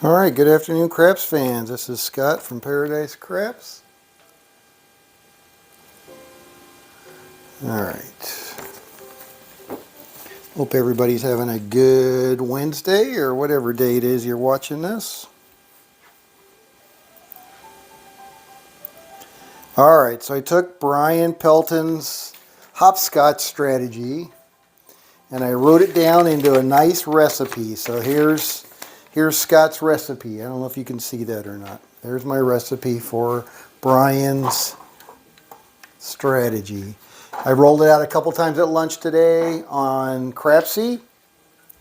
All right, good afternoon, craps fans. This is Scott from Paradise Craps. All right. Hope everybody's having a good Wednesday or whatever day it is you're watching this. All right, so I took Brian Pelton's hopscotch strategy and I wrote it down into a nice recipe. So here's Scott's recipe. I don't know if you can see that or not. There's my recipe for Brian's strategy. I rolled it out a couple times at lunch today on Crapsy,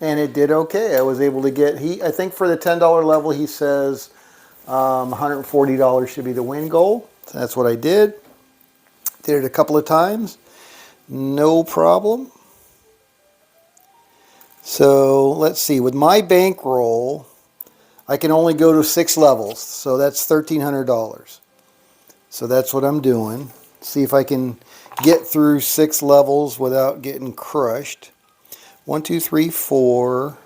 and it did okay. I was able to get, I think for the $10 level, he says $140 should be the win goal. So that's what I did. Did it a couple of times. No problem. So let's see. With my bankroll, I can only go to 6 levels. So that's $1,300. So that's what I'm doing. See if I can get through 6 levels without getting crushed. 1, 2, 3, 4,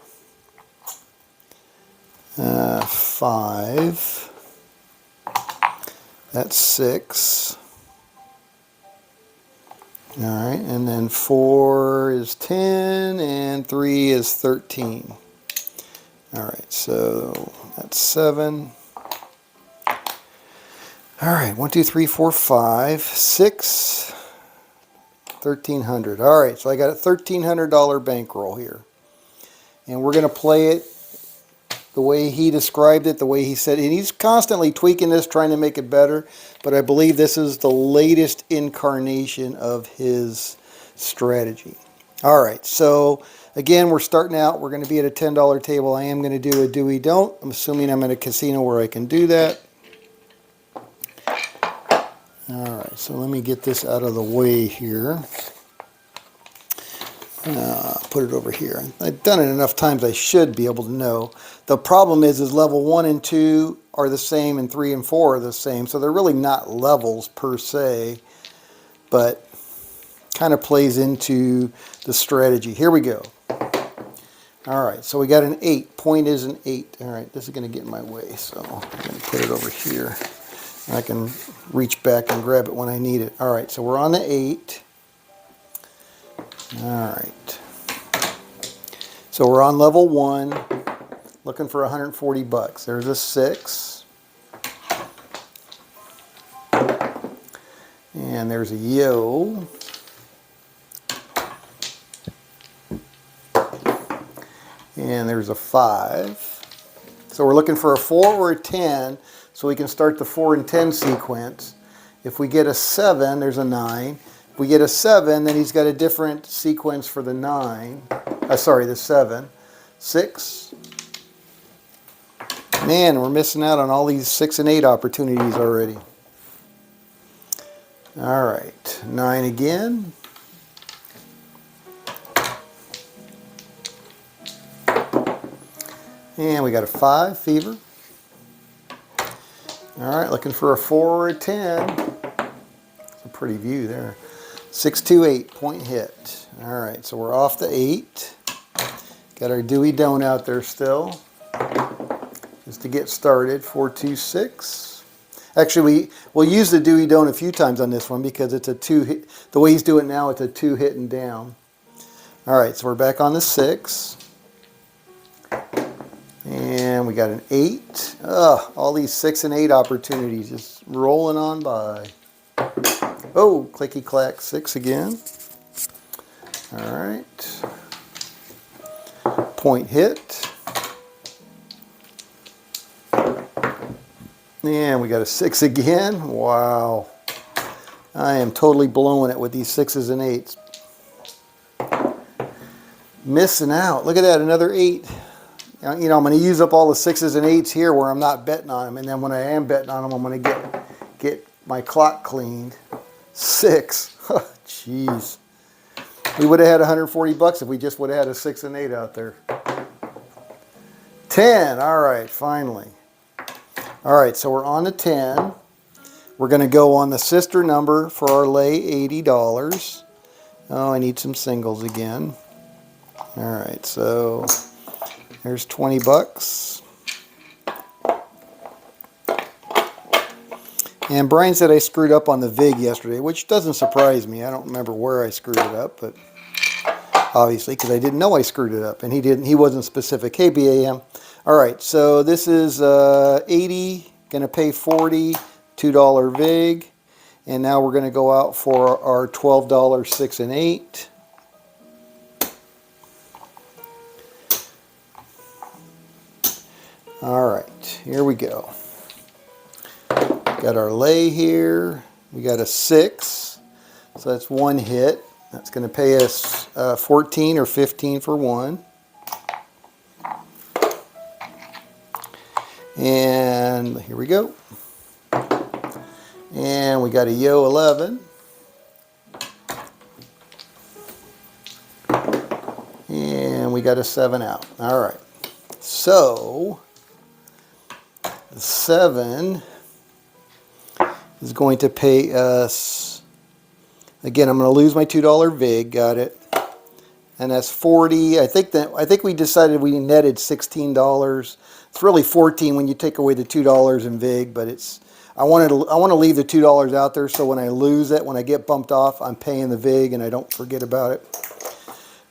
5. That's 6. All right, and then 4 is 10, and 3 is 13. All right, so that's 7. All right, 1, 2, 3, 4, 5, 6, 1,300. All right, so I got a $1,300 bankroll here. And we're going to play it the way he described it, the way he said it. And he's constantly tweaking this, trying to make it better. But I believe this is the latest incarnation of his strategy. All right, so again, we're starting out. We're going to be at a $10 table. I am going to do a do we don't. I'm assuming I'm in a casino where I can do that. All right, so let me get this out of the way here. Put it over here. I've done it enough times I should be able to know. The problem is level 1 and 2 are the same and 3 and 4 are the same. So they're really not levels per se, but kind of plays into the strategy. Here we go. All right, so we got an 8. Point is an 8. All right, this is going to get in my way, so I'm going to put it over here. I can reach back and grab it when I need it. All right, so we're on the 8. All right. So we're on level 1, looking for 140 bucks. There's a 6. And there's a yo. And there's a 5. So we're looking for a 4 or a 10, so we can start the 4 and 10 sequence. If we get a 7, there's a 9. If we get a 7, then he's got a different sequence for the 9. Sorry, the 7. 6. Man, we're missing out on all these 6 and 8 opportunities already. All right, 9 again. And we got a 5, fever. All right, looking for a 4 or a 10. It's a pretty view there. 6, 2, 8, point hit. All right, so we're off the 8. Got our Dewey Don't out there still. Just to get started, 4, 2, 6. Actually, we'll use the Dewey Don't a few times on this one because it's a 2 hit. The way he's doing it now, it's a 2 hit and down. All right, so we're back on the 6. And we got an 8. Ugh, all these 6 and 8 opportunities just rolling on by. Oh, clicky clack, 6 again. All right. Point hit. And we got a 6 again. Wow. I am totally blowing it with these 6s and 8s. Missing out. Look at that, another 8. You know, I'm going to use up all the 6s and 8s here where I'm not betting on them. And then when I am betting on them, I'm going to get my clock cleaned. 6. Jeez. We would have had 140 bucks if we just would have had a 6 and 8 out there. 10. All right, finally. All right, so we're on the 10. We're going to go on the sister number for our lay, $80. Oh, I need some singles again. All right, so there's 20 bucks. And Brian said I screwed up on the VIG yesterday, which doesn't surprise me. I don't remember where I screwed it up, but obviously because I didn't know I screwed it up, and he wasn't specific. Hey BAM. All right, so this is 80, gonna pay 40, $2 VIG, and now we're gonna go out for our $12 6 and 8. All right, here we go. Got our lay here. We got a 6, so that's one hit. That's going to pay us 14 or 15 for one. And here we go. And we got a yo 11. And we got a 7 out. All right. So, the 7 is going to pay us, again, I'm going to lose my $2 VIG, got it. And that's 40. I think we decided we netted $16. It's really 14 when you take away the $2 in VIG, but I want to leave the $2 out there so when I lose it, when I get bumped off, I'm paying the VIG and I don't forget about it.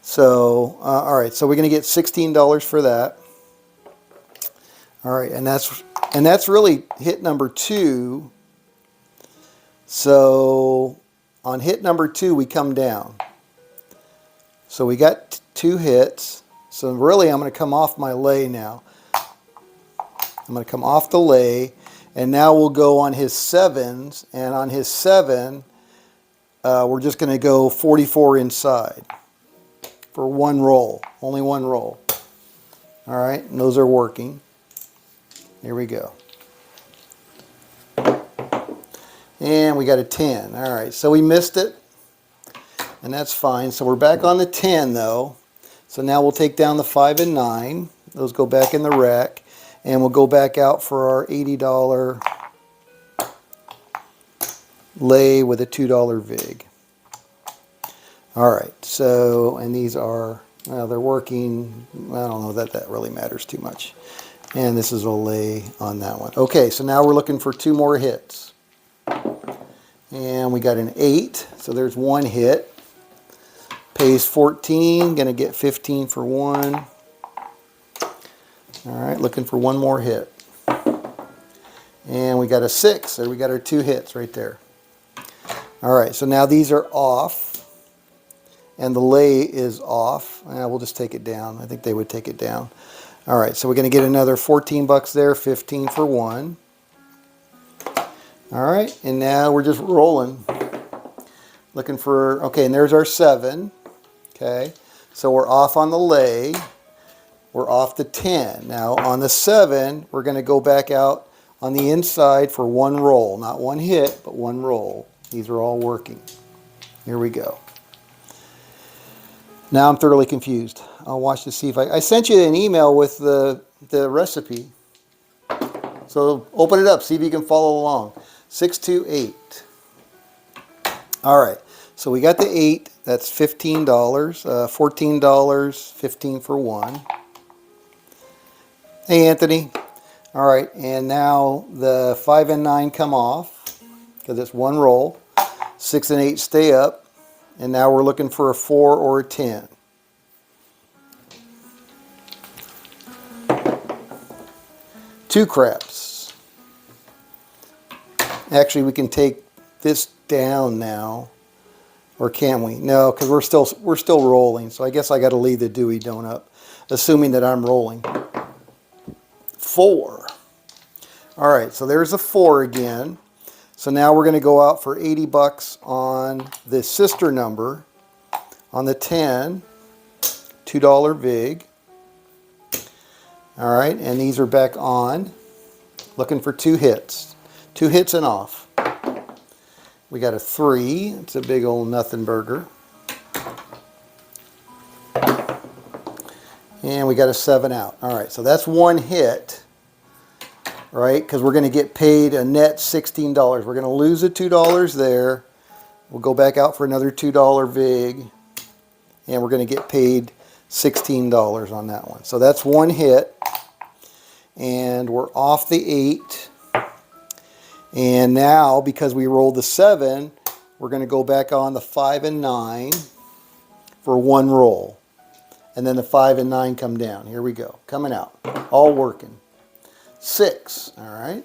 So, all right, so we're going to get $16 for that. All right, and that's really hit number 2. So on hit number 2, we come down. So we got 2 hits. So really, I'm going to come off my lay now. I'm going to come off the lay, and now we'll go on his 7s. And on his 7, we're just going to go 44 inside for one roll, only one roll. All right, and those are working. Here we go. And we got a 10. All right, so we missed it, and that's fine. So we're back on the 10 though. So now we'll take down the 5 and 9. Those go back in the rack, and we'll go back out for our $80 lay with a $2 VIG. All right, so, and these are, well, they're working. I don't know that really matters too much. And this is a lay on that one. Okay, so now we're looking for 2 more hits. And we got an 8, so there's one hit. Pays 14, gonna get 15 for one. All right, looking for one more hit. And we got a 6, so we got our 2 hits right there. All right, so now these are off, and the lay is off. We'll just take it down. I think they would take it down. All right, so we're gonna get another 14 bucks there, 15 for one. All right, and now we're just rolling. Looking for, okay, and there's our 7. Okay, so we're off on the lay. We're off the 10. Now on the 7, we're going to go back out on the inside for one roll. Not one hit, but one roll. These are all working. Here we go. Now I'm thoroughly confused. I'll watch to see if I sent you an email with the recipe. So open it up, see if you can follow along. 628. All right, so we got the 8. That's $15. $14, 15 for one. Hey, Anthony. All right, and now the 5 and 9 come off because it's one roll. 6 and 8 stay up, and now we're looking for a 4 or a 10. Two craps. Actually, we can take this down now, or can we? No, because we're still rolling. So I guess I got to leave the Dewey Donut, assuming that I'm rolling. 4. All right, so there's a 4 again. So now we're going to go out for 80 bucks on the sister number. On the 10, $2 VIG. All right, and these are back on. Looking for 2 hits. 2 hits and off. We got a 3. It's a big old nothing burger. And we got a 7 out. All right, so that's one hit, right? Because we're going to get paid a net $16. We're going to lose the $2 there. We'll go back out for another $2 VIG, and we're going to get paid $16 on that one. So that's one hit, and we're off the 8. And now, because we rolled the 7, we're going to go back on the 5 and 9 for one roll. And then the 5 and 9 come down. Here we go. Coming out. All working. 6. All right.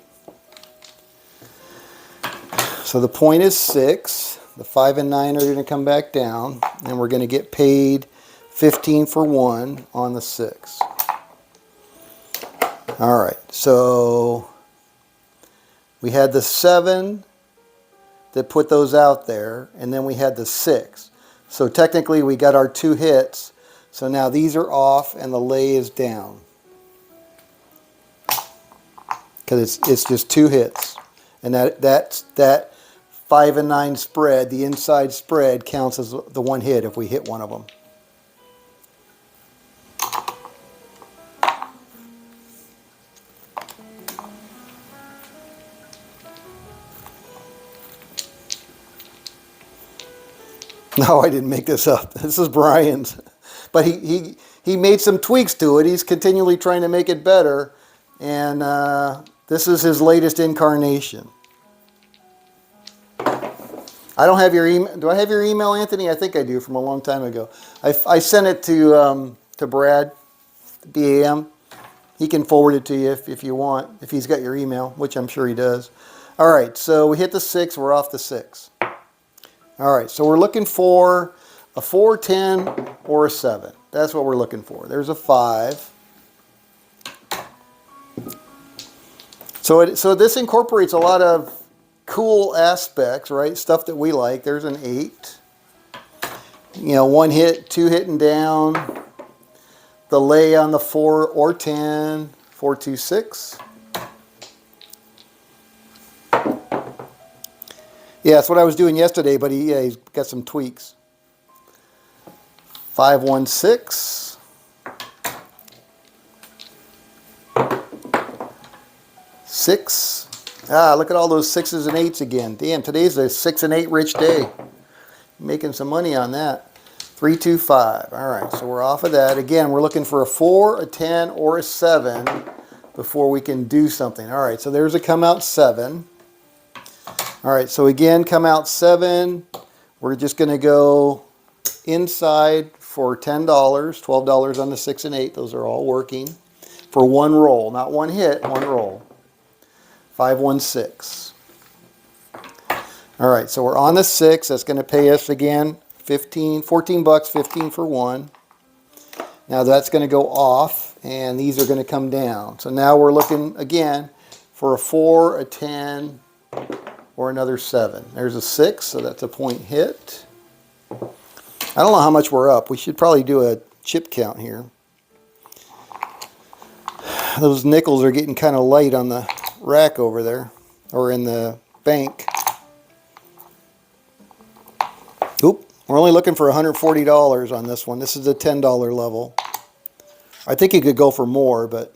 So the point is 6. The 5 and 9 are going to come back down. And we're going to get paid 15 for 1 on the 6. All right. So we had the 7 that put those out there. And then we had the 6. So technically we got our 2 hits. So now these are off and the lay is down. Because it's just 2 hits. And that 5 and 9 spread, the inside spread, counts as the 1 hit if we hit one of them. No, I didn't make this up. This is Brian's. But he made some tweaks to it. He's continually trying to make it better. And this is his latest incarnation. I don't have your email. Do I have your email, Anthony? I think I do, from a long time ago. I sent it to Brad, BAM. He can forward it to you if you want, if he's got your email, which I'm sure he does. All right, so we hit the 6. We're off the 6. All right, so we're looking for a 4, 10, or a 7. That's what we're looking for. There's a 5. So this incorporates a lot of cool aspects, right? Stuff that we like. There's an 8. You know, 1 hit, 2 hitting down. The lay on the 4 or 10. 4, 2, 6. Yeah, that's what I was doing yesterday, but he's got some tweaks. 5, 1, 6. 6. Ah, look at all those 6s and 8s again. Damn, today's a 6 and 8 rich day. Making some money on that. 3, 2, 5. All right, so we're off of that. Again, we're looking for a 4, a 10, or a 7 before we can do something. All right, so there's a come out 7. All right, so again, come out 7. We're just going to go inside for $10, $12 on the 6 and 8. Those are all working for one roll, not one hit, one roll. 5, 1, 6. All right, so we're on the 6. That's going to pay us again 14 bucks, 15 for 1. Now that's going to go off, and these are going to come down. So now we're looking again for a 4, a 10, or another 7. There's a 6, so that's a point hit. I don't know how much we're up. We should probably do a chip count here. Those nickels are getting kind of light on the rack over there, or in the bank. Oop, we're only looking for $140 on this one. This is a $10 level. I think you could go for more, but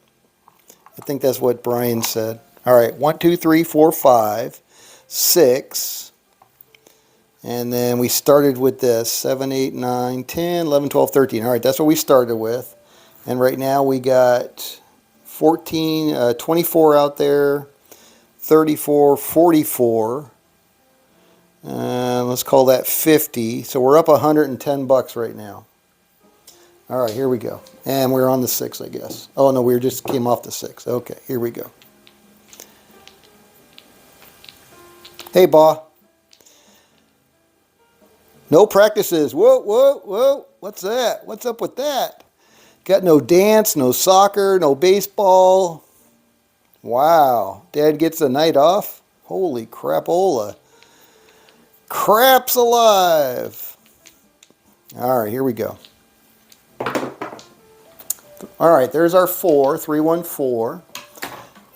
I think that's what Brian said. All right, 1, 2, 3, 4, 5, 6. And then we started with this 7, 8, 9, 10, 11, 12, 13. All right, that's what we started with. And right now we got 14, 24 out there, 34, 44. Let's call that 50. So we're up 110 bucks right now. All right, here we go. And we're on the 6, I guess. Oh, no, we just came off the 6. Okay, here we go. Hey, Ba. No practices. Whoa, whoa, whoa. What's that? What's up with that? Got no dance, no soccer, no baseball. Wow. Dad gets a night off? Holy crapola. Craps alive. All right, here we go. All right, there's our 4, 314.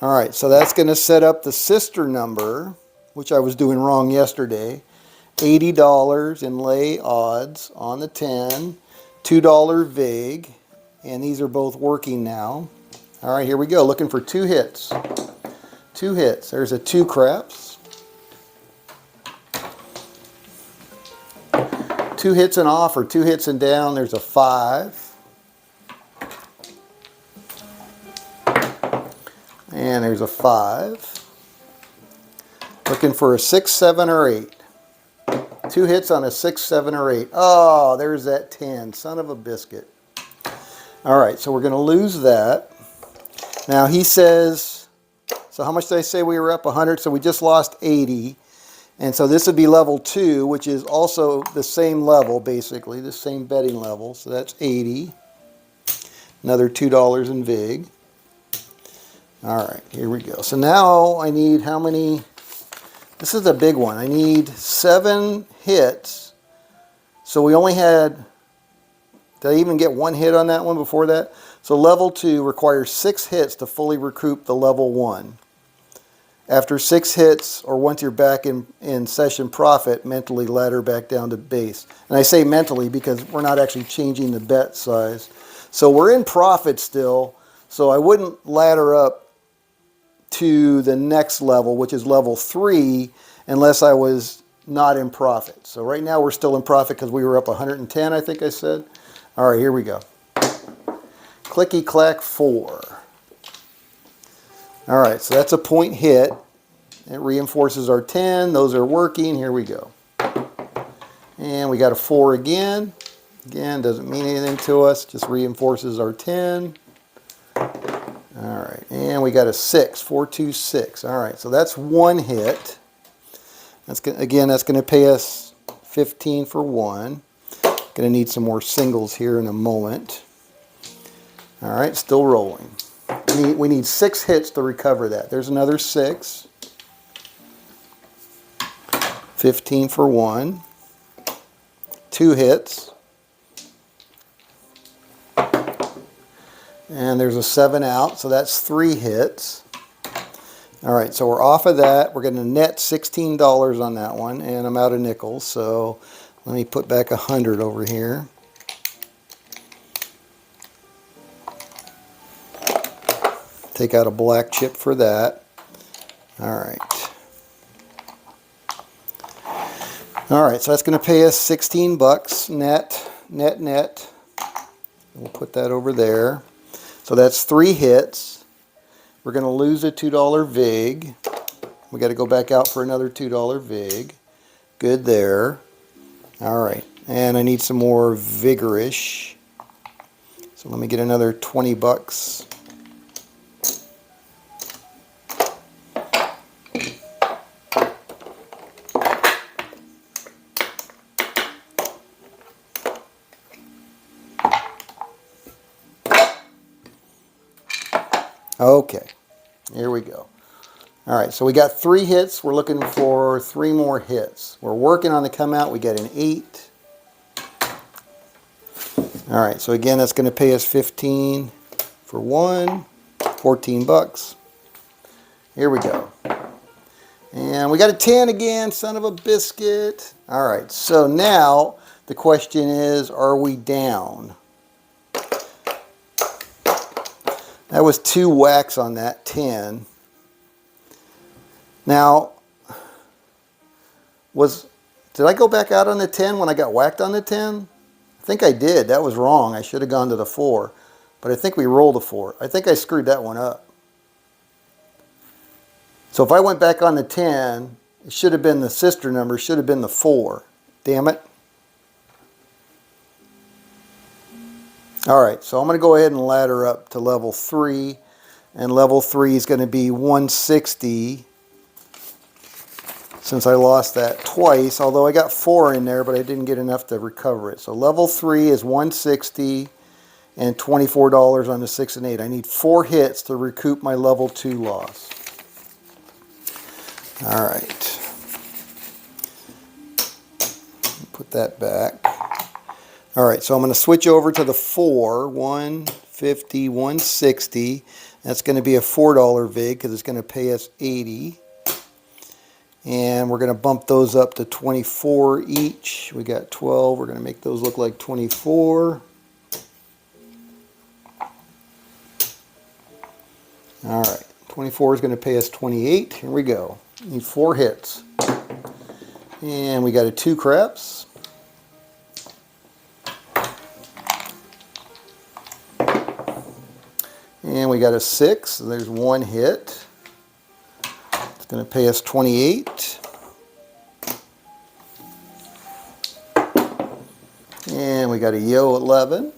All right, so that's going to set up the sister number, which I was doing wrong yesterday. $80 in lay odds on the 10, $2 vig, and these are both working now. All right, here we go. Looking for 2 hits. 2 hits. There's a 2 craps. 2 hits and off, or 2 hits and down. There's a 5. And there's a 5. Looking for a 6, 7, or 8. 2 hits on a 6, 7, or 8. Oh, there's that 10. Son of a biscuit. All right, so we're going to lose that. Now he says, so how much did I say we were up? 100, so we just lost 80. And so this would be level 2, which is also the same level, basically, the same betting level. So that's 80. Another $2 in VIG. All right, here we go. So now I need how many? This is a big one. I need 7 hits. So we only had, did I even get 1 hit on that one before that? So level 2 requires 6 hits to fully recoup the level 1. After 6 hits, or once you're back in session profit, mentally ladder back down to base. And I say mentally because we're not actually changing the bet size. So we're in profit still, so I wouldn't ladder up to the next level, which is level 3, unless I was not in profit. So right now we're still in profit because we were up 110, I think I said. All right, here we go. Clicky clack 4. All right, so that's a point hit. It reinforces our 10. Those are working. Here we go. And we got a 4 again. Again, doesn't mean anything to us. Just reinforces our 10. All right, and we got a 6. 4, 2, 6. All right, so that's 1 hit. That's gonna, again, that's going to pay us 15 for 1. Going to need some more singles here in a moment. All right, still rolling. We need 6 hits to recover that. There's another 6. 15 for 1. 2 hits. And there's a 7 out, so that's 3 hits. All right, so we're off of that. We're going to net $16 on that one, and I'm out of nickels, so let me put back 100 over here. Take out a black chip for that. All right. All right, so that's going to pay us 16 bucks net. We'll put that over there. So that's 3 hits. We're going to lose a $2 VIG. We got to go back out for another $2 VIG. Good there. All right, and I need some more vigorish. So let me get another 20 bucks. Okay, here we go. All right, so we got 3 hits. We're looking for 3 more hits. We're working on the come out. We got an 8. All right, so again, that's going to pay us 15 for 1, 14 bucks. Here we go. And we got a 10 again, son of a biscuit. All right, so now the question is, are we down? That was 2 whacks on that 10. Now, did I go back out on the 10 when I got whacked on the 10? I think I did. That was wrong. I should have gone to the 4. But I think we rolled a 4. I think I screwed that one up. So if I went back on the 10, it should have been the sister number, should have been the 4. Damn it. All right, so I'm going to go ahead and ladder up to level 3. And level 3 is going to be 160. Since I lost that twice, although I got 4 in there, but I didn't get enough to recover it. So level 3 is 160 and $24 on the 6 and 8. I need 4 hits to recoup my level 2 loss. All right. Put that back. All right, so I'm going to switch over to the 4, 150, 160. That's going to be a $4 VIG because it's going to pay us 80. And we're going to bump those up to 24 each. We got 12. We're going to make those look like 24. All right, 24 is going to pay us 28. Here we go. Need 4 hits. And we got a 2 craps. And we got a 6. So there's 1 hit. It's going to pay us 28. And we got a Yo 11.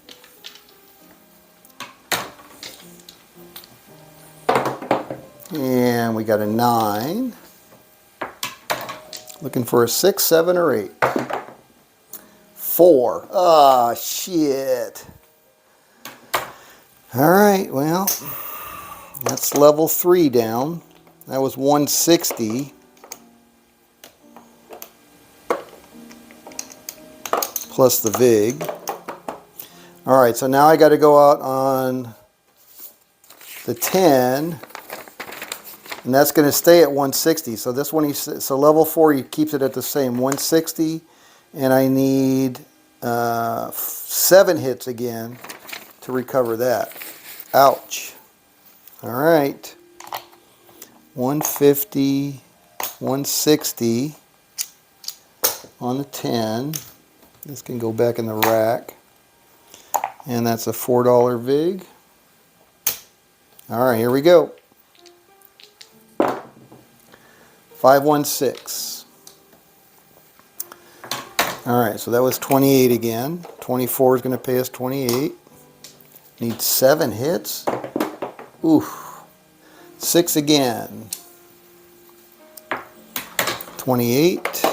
And we got a 9. Looking for a 6, 7, or 8. 4. Ah, shit. All right, well, that's level 3 down. That was 160. Plus the VIG. All right, so now I got to go out on the 10, and that's going to stay at 160. So this one, so level 4, he keeps it at the same 160, and I need 7 hits again to recover that. Ouch. All right, 150, 160 on the 10. This can go back in the rack. And that's a $4 VIG. All right, here we go. 516. All right, so that was 28 again. 24 is going to pay us 28. Need 7 hits. Oof. 6 again. 28.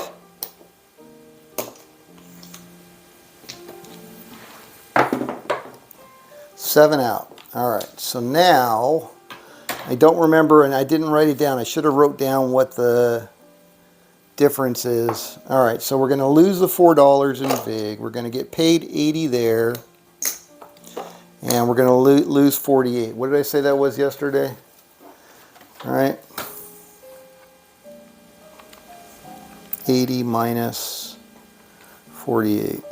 7 out. All right, so now I don't remember, and I didn't write it down. I should have wrote down what the difference is. All right, so we're going to lose the $4 in VIG. We're going to get paid 80 there, and we're going to lose 48. What did I say that was yesterday? All right, 80 minus 48.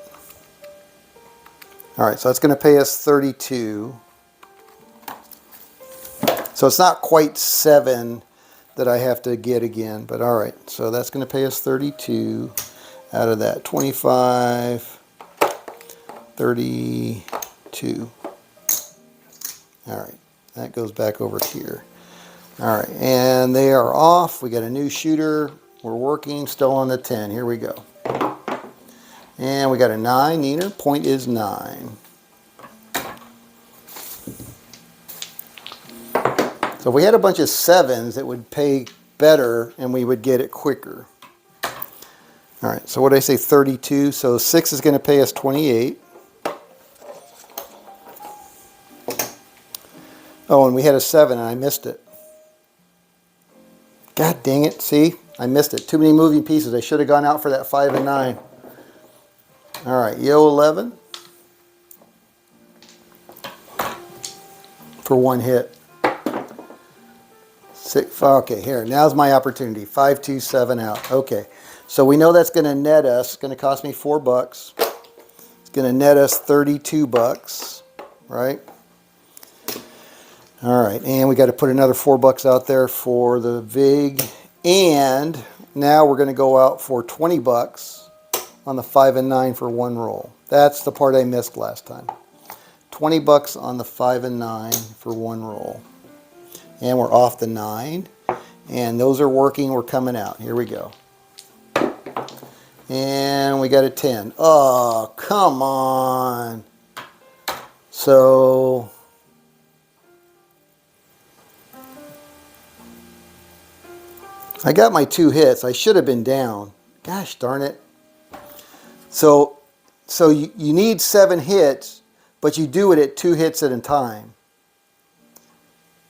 All right, so that's going to pay us 32. So it's not quite 7 that I have to get again, but all right. So that's going to pay us 32 out of that 25, 32. All right, that goes back over here. All right, and they are off. We got a new shooter. We're working, still on the 10. Here we go. And we got a 9, Neener. Point is 9. So if we had a bunch of 7s, it would pay better and we would get it quicker. All right, so what did I say, 32? So 6 is going to pay us 28. Oh, and we had a 7 and I missed it. God dang it, see? I missed it. Too many moving pieces. I should have gone out for that 5 and 9. All right, Yo 11 for 1 hit. 6, okay, here, now's my opportunity. 5, 2, 7 out. Okay, so we know that's going to net us. It's going to cost me $4. It's going to net us 32 bucks, right? All right, and we got to put another $4 out there for the VIG. And now we're going to go out for 20 bucks. On the 5 and 9 for 1 roll. That's the part I missed last time. 20 bucks on the 5 and 9 for 1 roll. And we're off the 9. And those are working. We're coming out. Here we go. And we got a 10. Oh, come on. So I got my 2 hits. I should have been down. Gosh darn it. So you need 7 hits, but you do it at 2 hits at a time.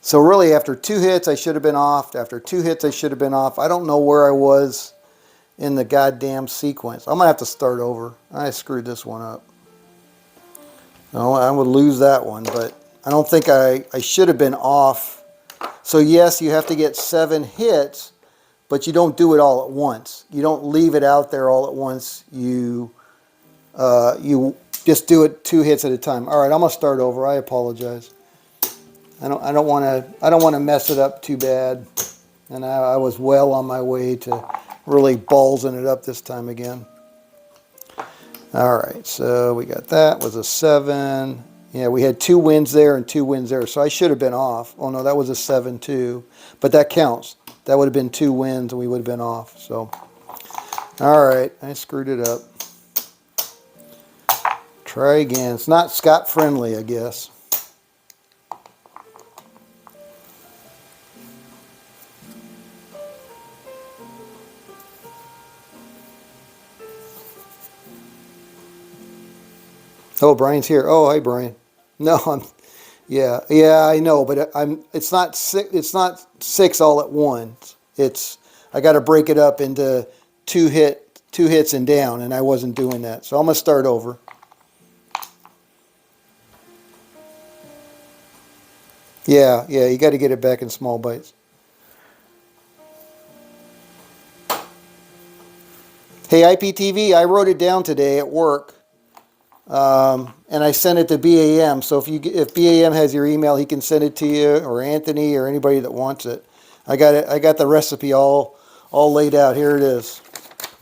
So really, after 2 hits, I should have been off. After 2 hits, I should have been off. I don't know where I was in the goddamn sequence. I'm going to have to start over. I screwed this one up. No, I would lose that one, but I don't think I should have been off. So yes, you have to get 7 hits, but you don't do it all at once. You don't leave it out there all at once. You just do it 2 hits at a time. All right, I'm gonna start over. I apologize. I don't want to mess it up too bad. And I was well on my way to really ballsing it up this time again. All right, so we got that was a 7, Yeah, we had 2 wins there and 2 wins there, so I should have been off. Oh no, that was a 7-2, but that counts. That would have been 2 wins and we would have been off. So, all right, I screwed it up. Try again. It's not Scott friendly, I guess. Oh, Brian's here. Oh, hi, Brian. No, yeah, I know, but it's not six. It's not 6 all at once. I got to break it up into two hits and down, and I wasn't doing that. So I'm gonna start over. Yeah, you got to get it back in small bites. Hey, IPTV, I wrote it down today at work. And I sent it to BAM. So if BAM has your email, he can send it to you, or Anthony, or anybody that wants it. I got it. I got the recipe all laid out. Here it is,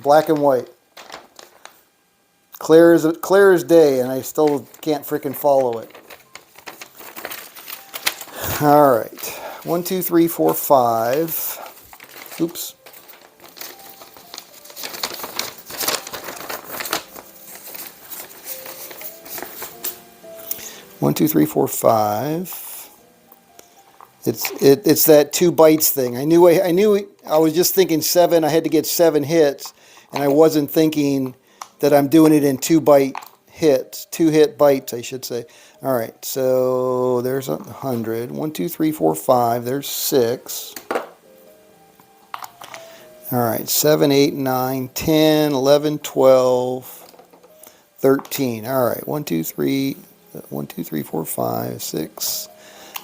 black and white, clear as day, and I still can't freaking follow it. All right, 1, 2, 3, 4, 5. Oops. One, two, three, four, 5. It's that 2 bites thing. I knew I was just thinking 7. I had to get 7 hits, and I wasn't thinking that I'm doing it in 2 bite hits, 2 hit bites, I should say. All right, so there's 100. 1, 2, 3, 4, 5. There's 6. All right, 7, 8, 9, 10, 11, 12, 13. All right, 1, 2, 3. 1, 2, 3, 4, 5, 6,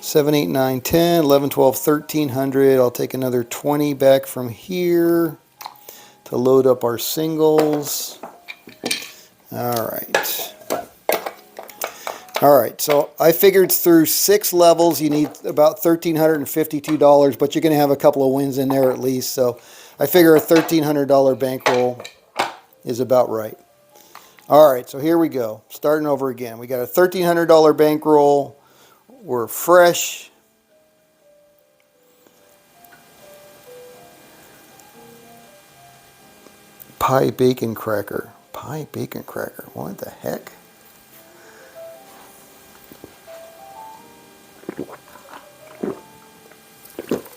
7, 8, 9, 10, 11, 12, 1300. I'll take another 20 back from here to load up our singles. All right, so I figured through 6 levels you need about $1,352, but you're going to have a couple of wins in there at least. So I figure a $1,300 bankroll is about right. All right, so here we go. Starting over again. We got a $1,300 bankroll. We're fresh. Pie bacon cracker. Pie bacon cracker. What the heck?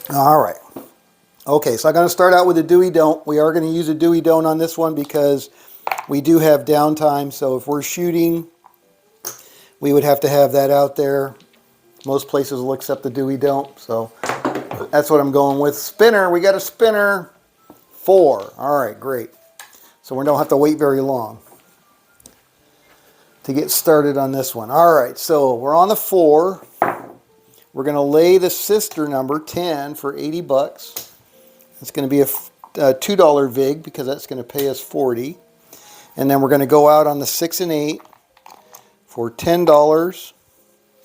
All right. Okay, so I'm going to start out with a Dewey Don't. We are going to use a Dewey Don't on this one because we do have downtime. So if we're shooting, we would have to have that out there. Most places will accept the Dewey Don't. So that's what I'm going with. Spinner. We got a spinner. 4. All right, great. So we don't have to wait very long to get started on this one. All right, so we're on the 4. We're going to lay the sister number 10 for 80 bucks. It's going to be a $2 vig because that's going to pay us 40. And then we're going to go out on the 6 and 8 for $10.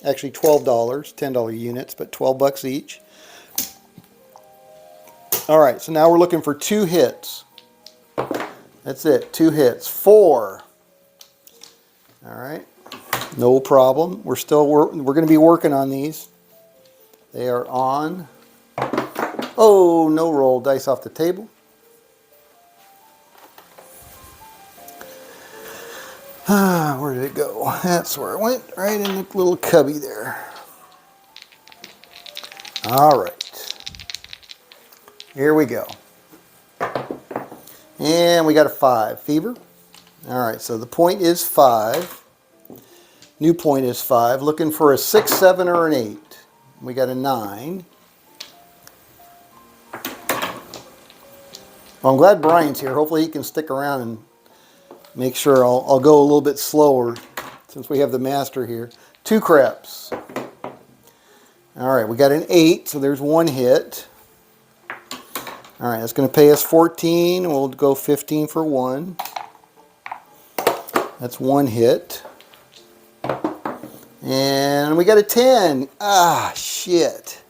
Actually $12, $10 units, but 12 bucks each. All right, so now we're looking for 2 hits. That's it, 2 hits. 4. All right, no problem. We're going to be working on these. They are on. Oh, no roll dice off the table. Where did it go? That's where it went, right in the little cubby there. All right. Here we go. And we got a 5. Fever. All right, so the point is 5. New point is 5. Looking for a 6, 7, or an 8. We got a 9. Well, I'm glad Brian's here. Hopefully he can stick around and make sure I'll go a little bit slower since we have the master here. 2 craps. All right, we got an 8, so there's 1 hit. All right, that's going to pay us 14. We'll go 15 for 1. That's 1 hit. And we got a 10. Ah, shit.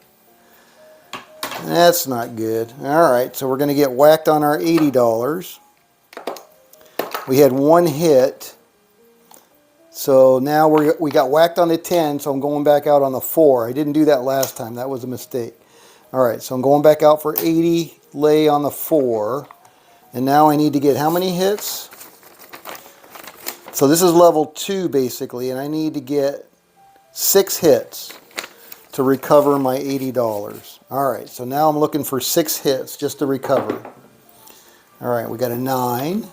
That's not good. All right, so we're going to get whacked on our $80. We had 1 hit. So now we got whacked on the 10, so I'm going back out on the 4. I didn't do that last time. That was a mistake. All right, so I'm going back out for 80 lay on the 4. And now I need to get how many hits? So this is level 2 basically, and I need to get 6 hits to recover my $80. All right, so now I'm looking for 6 hits just to recover. All right, we got a 9.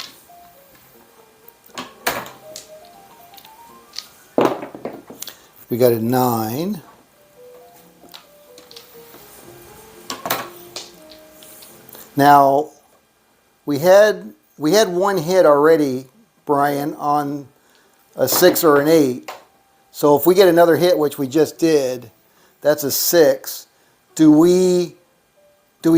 We got a 9. Now, we had one hit already, Brian, on a 6 or an 8. So if we get another hit, which we just did, that's a 6. Do we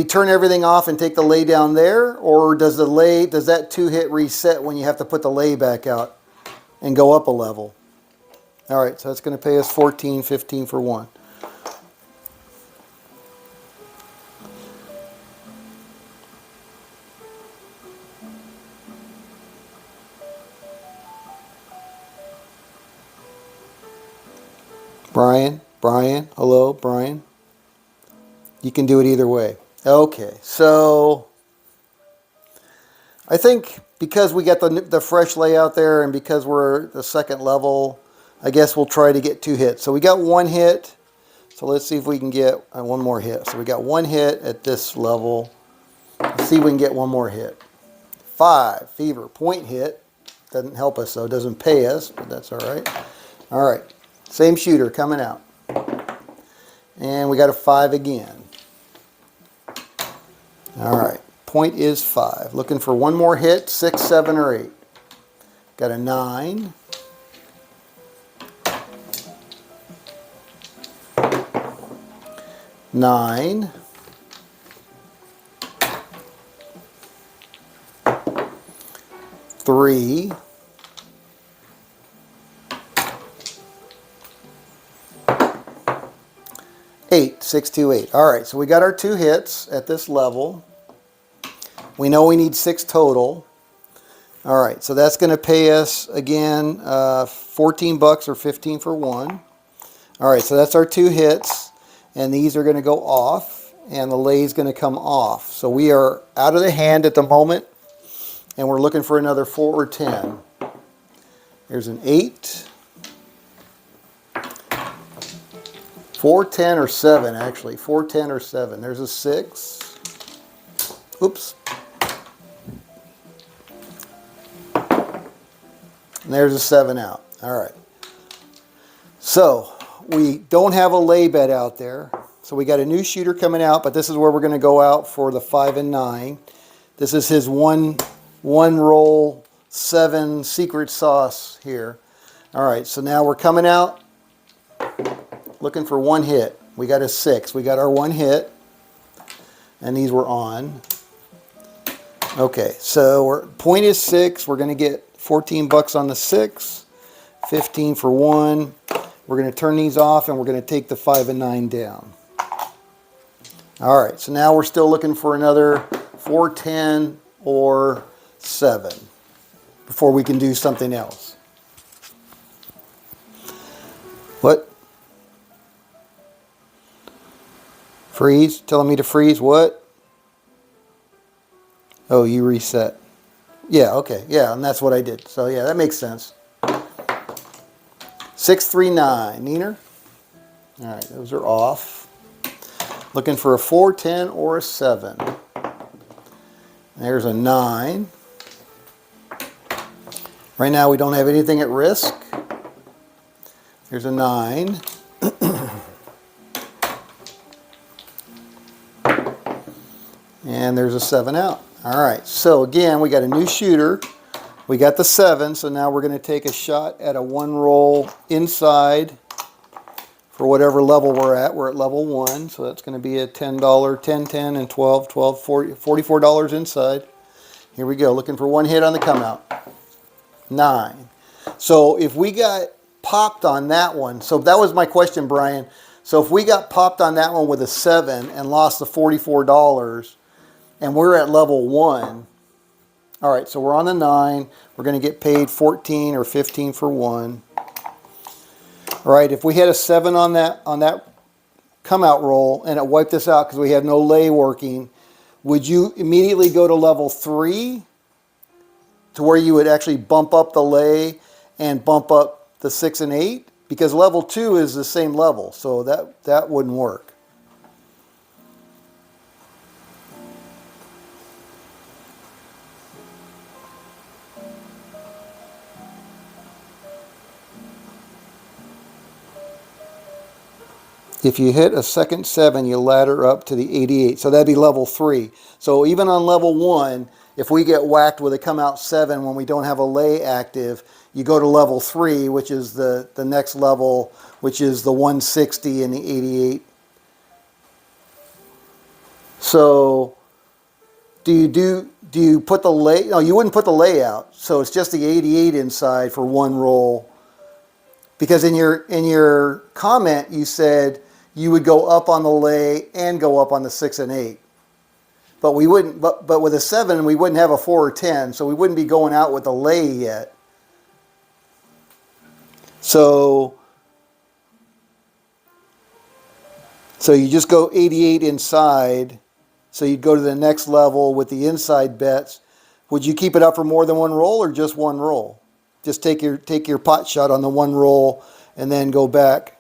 turn everything off and take the lay down there, or does that 2 hit reset when you have to put the lay back out and go up a level? All right, so that's going to pay us 14, 15 for 1. Brian, hello, Brian. You can do it either way. Okay, so I think because we got the fresh layout there and because we're the second level, I guess we'll try to get 2 hits. So we got 1 hit. So let's see if we can get 1 more hit. So we got 1 hit at this level. Let's see if we can get 1 more hit. 5, fever, point hit. Doesn't help us though, doesn't pay us, but that's all right. All right, same shooter coming out. And we got a 5 again. All right, point is 5. Looking for 1 more hit, 6, 7, or 8. Got a 9. Nine. 3. 8, 6, 2, 8. All right, so we got our 2 hits at this level. We know we need 6 total. All right, so that's going to pay us again $14 or 15 for 1. All right, so that's our 2 hits, and these are going to go off, and the lay is going to come off. So we are out of the hand at the moment, and we're looking for another 4 or 10. There's an 8. 4, 10, or 7, actually. 4, 10, or 7. There's a 6. Oops. And there's a 7 out. All right. So we don't have a lay bet out there. So we got a new shooter coming out, but this is where we're going to go out for the 5 and 9. This is his one roll 7 secret sauce here. All right, so now we're coming out looking for 1 hit. We got a 6. We got our 1 hit, and these were on. Okay, so point is 6. We're going to get $14 on the 6, 15 for 1. We're going to turn these off, and we're going to take the 5 and 9 down. All right, so now we're still looking for another 4, 10, or 7 before we can do something else. What? Freeze? Telling me to freeze what? Oh, you reset. Yeah, okay. Yeah, and that's what I did. So yeah, that makes sense. 6, 3, 9. Neener? All right, those are off. Looking for a 4, 10, or a 7. There's a 9. Right now we don't have anything at risk. There's a 9. And there's a 7 out. All right, so again, we got a new shooter. We got the 7, so now we're going to take a shot at a 1 roll inside for whatever level we're at. We're at level 1, so that's going to be a $10, 10, 10, and 12, 12, 40, $44 inside. Here we go, looking for 1 hit on the come out. 9. So if we got popped on that one, so that was my question, Brian. So if we got popped on that one with a 7 and lost the $44, and we're at level 1, all right, so we're on the 9. We're going to get paid 14 or 15 for 1. All right, if we had a 7 on that come out roll and it wiped us out because we had no lay working, would you immediately go to level 3 to where you would actually bump up the lay and bump up the 6 and 8? Because level 2 is the same level, so that wouldn't work. If you hit a second 7, you ladder up to the 88. So that'd be level 3. So even on level 1, if we get whacked with a come out 7 when we don't have a lay active, you go to level 3, which is the next level, which is the 160 and the 88. So do you put the lay? No, you wouldn't put the lay out. So it's just the 88 inside for one roll. Because in your comment you said you would go up on the lay and go up on the 6 and 8. But we wouldn't. But with a 7, we wouldn't have a 4 or 10, so we wouldn't be going out with the lay yet. So you just go 88 inside. So you'd go to the next level with the inside bets. Would you keep it up for more than one roll or just one roll? Just take your pot shot on the one roll and then go back.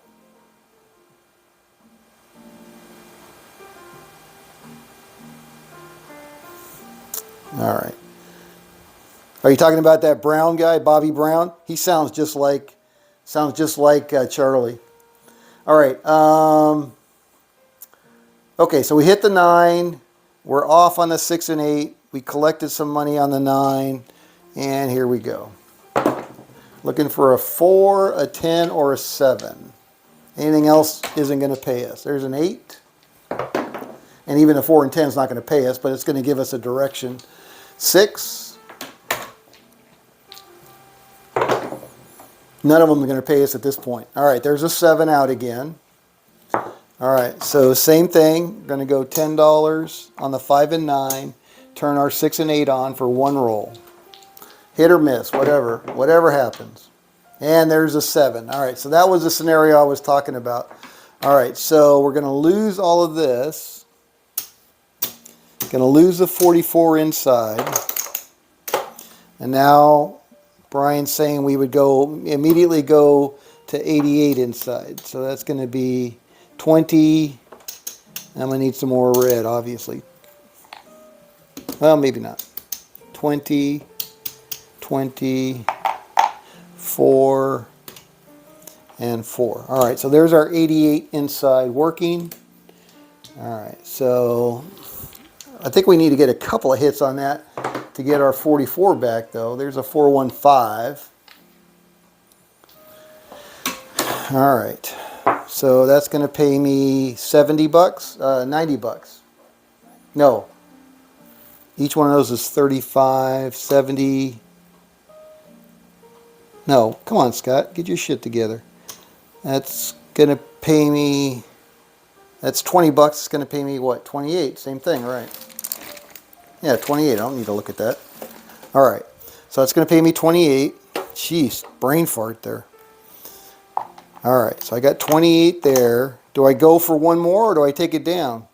All right. Are you talking about that Brown guy, Bobby Brown? He sounds just like Charlie. All right. Okay, so we hit the 9. We're off on the 6 and 8. We collected some money on the 9, and here we go. Looking for a 4, a 10, or a 7. Anything else isn't going to pay us. There's an 8. And even a 4 and 10 is not going to pay us, but it's going to give us a direction. 6. None of them are going to pay us at this point. All right, there's a 7 out again. All right, so same thing. We're going to go $10 on the 5 and 9. Turn our 6 and 8 on for one roll. Hit or miss, whatever happens. And there's a 7. All right, so that was the scenario I was talking about. All right, so we're going to lose all of this. Going to lose the 44 inside. And now Brian's saying we would immediately go to 88 inside. So that's going to be 20. I'm going to need some more red, obviously. Well, maybe not. 20, 20, 4, and 4. All right, so there's our 88 inside working. All right, so I think we need to get a couple of hits on that to get our 44 back, though. There's a 415. All right, so that's going to pay me 70 bucks, 90 bucks. No, each one of those is 35, 70. No, come on, Scott, get your shit together. That's going to pay me, that's 20 bucks. It's going to pay me, what, 28? Same thing, right? Yeah, 28. I don't need to look at that. All right, so it's going to pay me 28. Jeez, brain fart there. All right, so I got 28 there. Do I go for one more or do I take it down?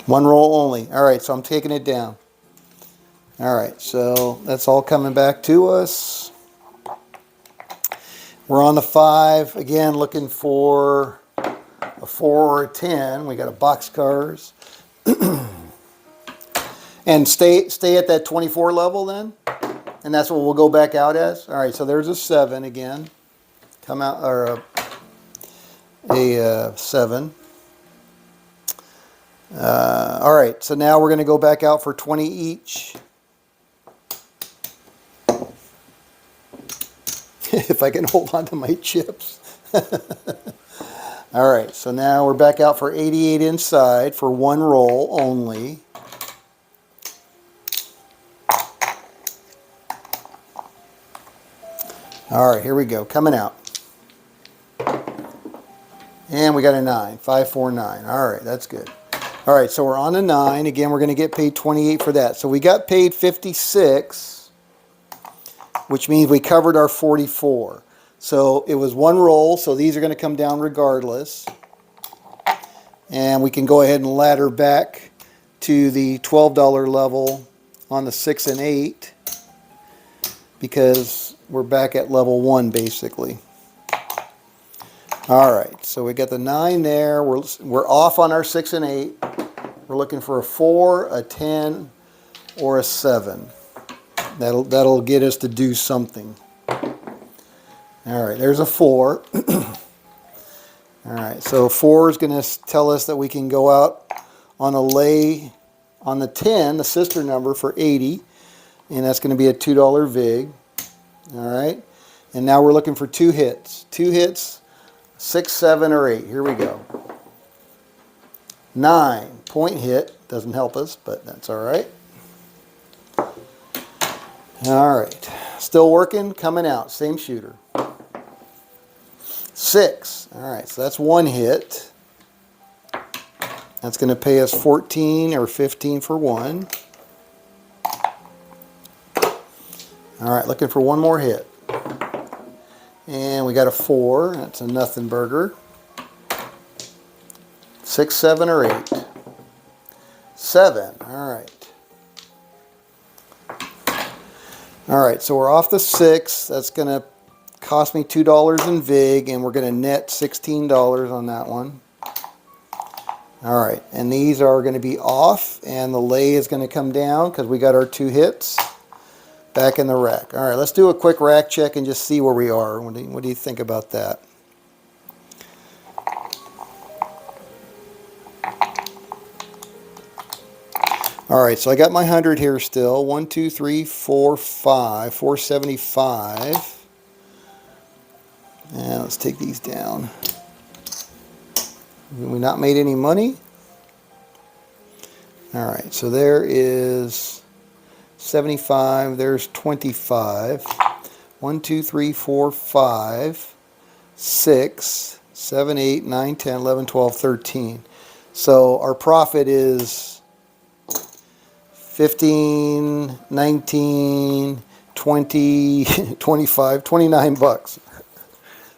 One roll only. All right, so I'm taking it down. All right, so that's all coming back to us. We're on the 5. Again, looking for a 4 or a 10. We got a boxcars. And stay at that 24 level then? And that's what we'll go back out as? All right, so there's a 7 again. Come out, or a 7. All right, so now we're going to go back out for 20 each. If I can hold on to my chips. All right, so now we're back out for 88 inside for one roll only. All right, here we go, coming out. And we got a 9, 549. All right, that's good. All right, so we're on a 9. Again, we're going to get paid 28 for that. So we got paid 56. which means we covered our 44. So it was one roll, so these are going to come down regardless. And we can go ahead and ladder back to the $12 level on the 6 and 8 because we're back at level 1 basically. Alright, so we got the 9 there. We're off on our 6 and 8. We're looking for a 4, a 10, or a 7. That'll get us to do something. Alright, there's a 4. Alright, so 4 is going to tell us that we can go out on a lay on the 10, the sister number, for 80. And that's going to be a $2 VIG. Alright, and now we're looking for 2 hits. 2 hits, 6, 7, or 8. Here we go. 9, point hit. Doesn't help us, but that's alright. Alright, still working, coming out, same shooter. 6, alright, so that's 1 hit. That's going to pay us 14 or 15 for 1. Alright, looking for one more hit. And we got a 4, that's a nothing burger. 6, 7, or 8. 7, alright. Alright, so we're off the 6. That's going to cost me $2 in VIG, and we're going to net $16 on that one. Alright, and these are going to be off, and the lay is going to come down because we got our 2 hits back in the rack. Alright, let's do a quick rack check and just see where we are. What do you think about that? Alright, so I got my 100 here still. 1, 2, 3, 4, 5. 475. And let's take these down. Have we not made any money? Alright, so there is 75. There's 25. 1, 2, 3, 4, 5. 6, 7, 8, 9, 10, 11, 12, 13. So our profit is 15, 19, 20, 25, 29 bucks.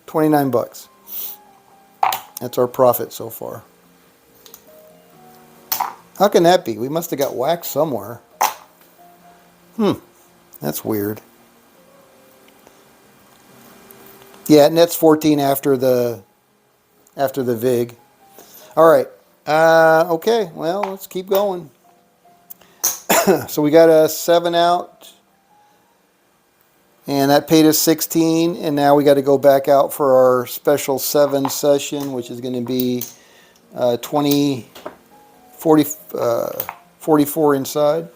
29 bucks. That's our profit so far. How can that be? We must have got whacked somewhere. That's weird. Yeah, and that's 14 after the VIG. All right. Okay, well, let's keep going. So we got a 7 out, and that paid us 16, and now we got to go back out for our special 7 session, which is going to be 44 inside.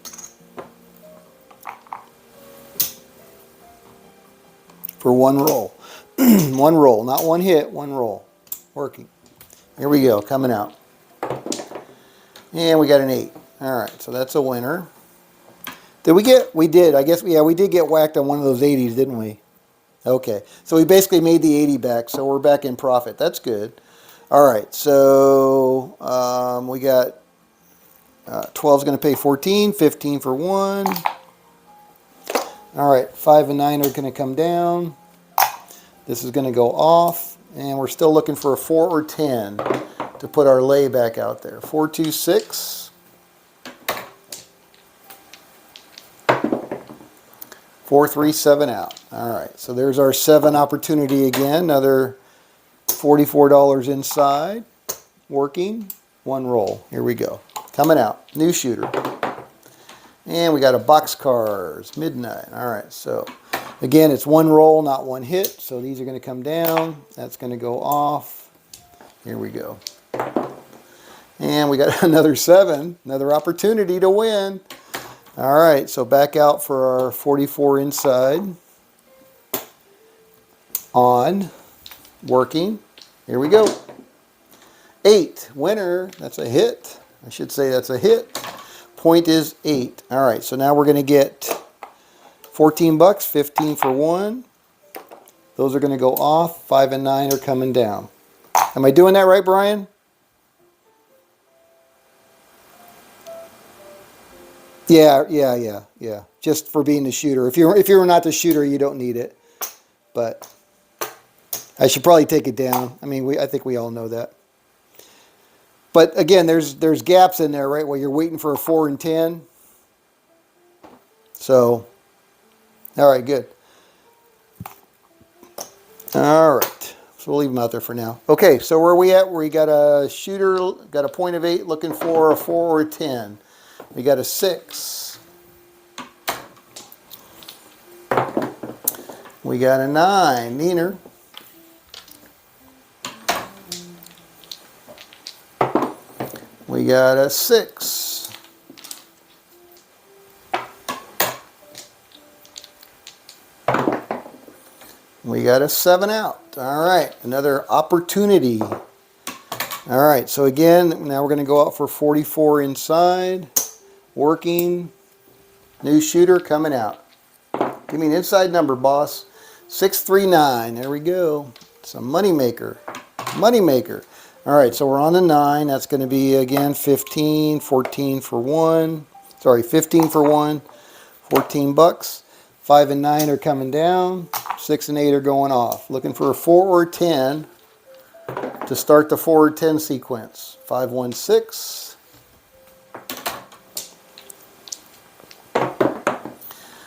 For one roll. One roll, not one hit, one roll. Working. Here we go, coming out. And we got an 8. All right, so that's a winner. Did we get, we did, I guess, yeah, we did get whacked on one of those 80s, didn't we? Okay, so we basically made the 80 back, so we're back in profit. That's good. All right, so we got 12 is going to pay 14, 15 for 1. All right, 5 and 9 are going to come down. This is going to go off, and we're still looking for a 4 or 10 to put our lay back out there. 4, 2, 6. 4, 3, 7 out. All right, so there's our 7 opportunity again. Another $44 inside. Working. One roll. Here we go. Coming out. New shooter. And we got a boxcars. Midnight. All right, so again, it's one roll, not one hit. So these are going to come down. That's going to go off. Here we go. And we got another 7. Another opportunity to win. All right, so back out for our 44 inside. On. Working. Here we go. 8. Winner. That's a hit. I should say that's a hit. Point is 8. All right, so now we're going to get 14 bucks, 15 for 1. Those are going to go off. 5 and 9 are coming down. Am I doing that right, Brian? Yeah. just for being the shooter. If you're not the shooter, you don't need it. But I should probably take it down. I mean, I think we all know that. But again, there's gaps in there, right, where you're waiting for a 4 and 10. So, all right, good. All right, so we'll leave them out there for now. Okay, so where are we at? We got a shooter, got a point of 8, looking for a 4 or a 10. We got a 6. We got a 9, Neener. We got a 6. We got a 7 out. All right, another opportunity. All right, so again, now we're going to go out for 44 inside. Working. New shooter coming out. Give me an inside number, boss. 639. There we go. It's a moneymaker. Moneymaker. All right, so we're on the 9. That's going to be, again, 15, 14 for 1. Sorry, 15 for 1. 14 bucks. 5 and 9 are coming down. 6 and 8 are going off. Looking for a 4 or 10 to start the 4 or 10 sequence. 5, 1, 6.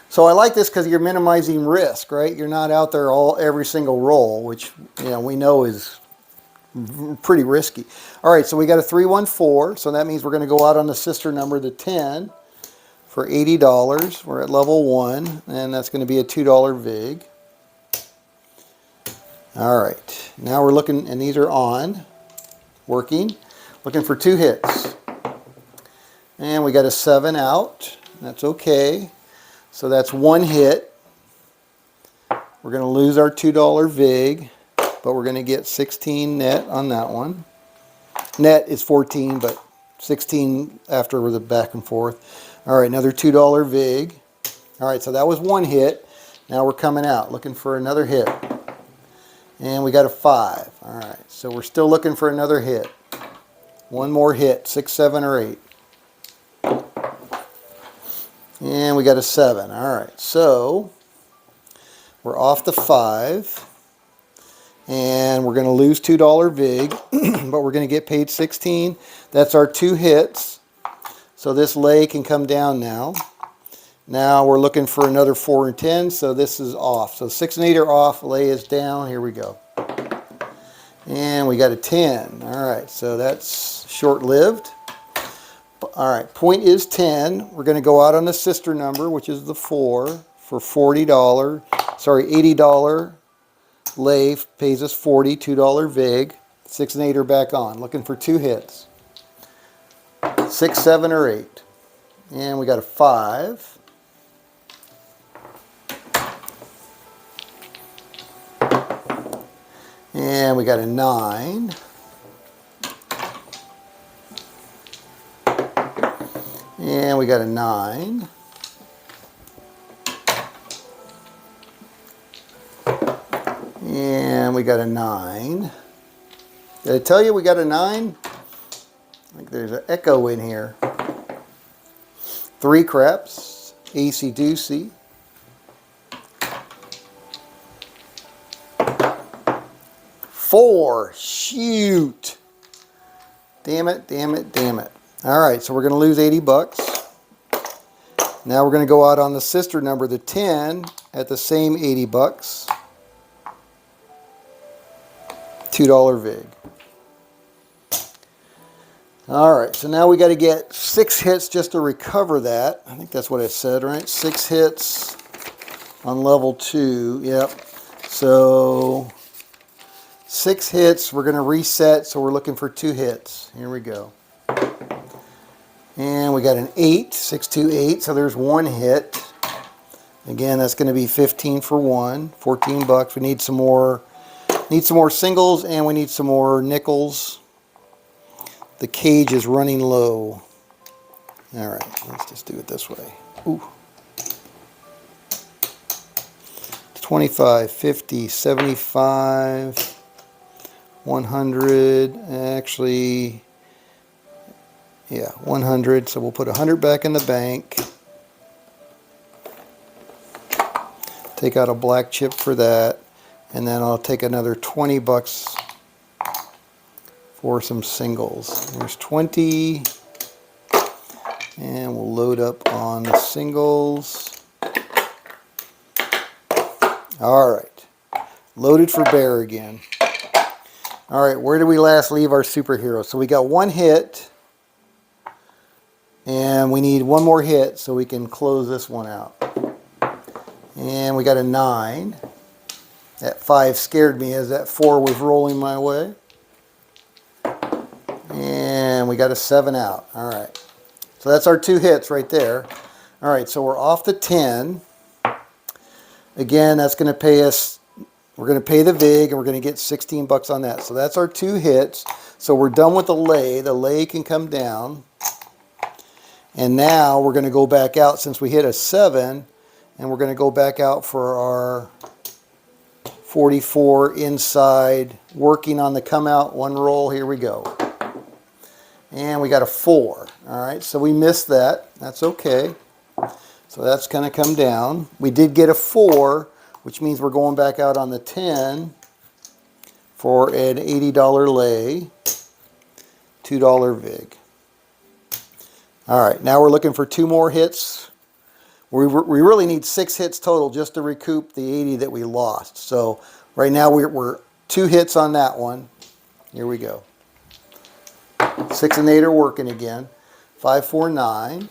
So I like this because you're minimizing risk, right? You're not out there every single roll, which we know is pretty risky. All right, so we got a 314, so that means we're going to go out on the sister number, the 10, for $80. We're at level 1, and that's going to be a $2 vig. All right, now we're looking, and these are on, working, looking for 2 hits. And we got a 7 out. That's okay. So that's 1 hit. We're going to lose our $2 vig, but we're going to get 16 net on that one. Net is 14, but 16 after the back and forth. All right, another $2 vig. All right, so that was 1 hit. Now we're coming out, looking for another hit. And we got a 5. All right, so we're still looking for another hit. 1 more hit, 6, 7, or 8. And we got a 7. All right, so we're off the 5. And we're going to lose $2 vig, but we're going to get paid 16. That's our 2 hits. So this lay can come down now. Now we're looking for another 4 and 10, so this is off. So 6 and 8 are off, lay is down. Here we go. And we got a 10. All right, so that's short-lived. All right, point is 10. We're going to go out on the sister number, which is the 4, for $40. Sorry, $80 lay pays us 40, $2 vig. 6 and 8 are back on. Looking for 2 hits. 6, 7, or 8. And we got a 5. And we got a 9. And we got a 9. And we got a 9. Did I tell you we got a 9? I think there's an echo in here. 3 craps. Acey deucey. 4. Shoot. Damn it, damn it, damn it. All right, so we're going to lose 80 bucks. Now we're going to go out on the sister number, the 10, at the same 80 bucks. $2 vig. All right, so now we got to get 6 hits just to recover that. I think that's what I said, right? 6 hits on level 2. Yep. So 6 hits. We're going to reset, so we're looking for 2 hits. Here we go. And we got an 8, 6, 2, 8. So there's 1 hit. Again, that's going to be 15 for 1, 14 bucks. We need some more. Need some more singles, and we need some more nickels. The cage is running low. All right, let's just do it this way. Ooh. 25, 50, 75, 100. Actually, yeah, 100. So we'll put 100 back in the bank. take out a black chip for that, and then I'll take another 20 bucks for some singles. There's 20, and we'll load up on the singles. Alright, loaded for bear again. Alright, where did we last leave our superhero? So we got one hit, and we need one more hit so we can close this one out. And we got a 9. That 5 scared me as that 4 was rolling my way. And we got a 7 out. Alright, so that's our 2 hits right there. Alright, so we're off the 10. Again, that's going to pay us, we're going to pay the VIG, and we're going to get 16 bucks on that. So that's our 2 hits. So we're done with the lay. The lay can come down. And now we're going to go back out since we hit a 7, and we're going to go back out for our 44 inside, working on the come out, 1 roll. Here we go. And we got a 4. Alright, so we missed that. That's okay. So that's going to come down. We did get a 4, which means we're going back out on the 10 for an $80 lay, $2 VIG. Alright, now we're looking for 2 more hits. We really need 6 hits total just to recoup the 80 that we lost. So right now we're 2 hits on that one. Here we go. 6 and 8 are working again. 5, 4, 9.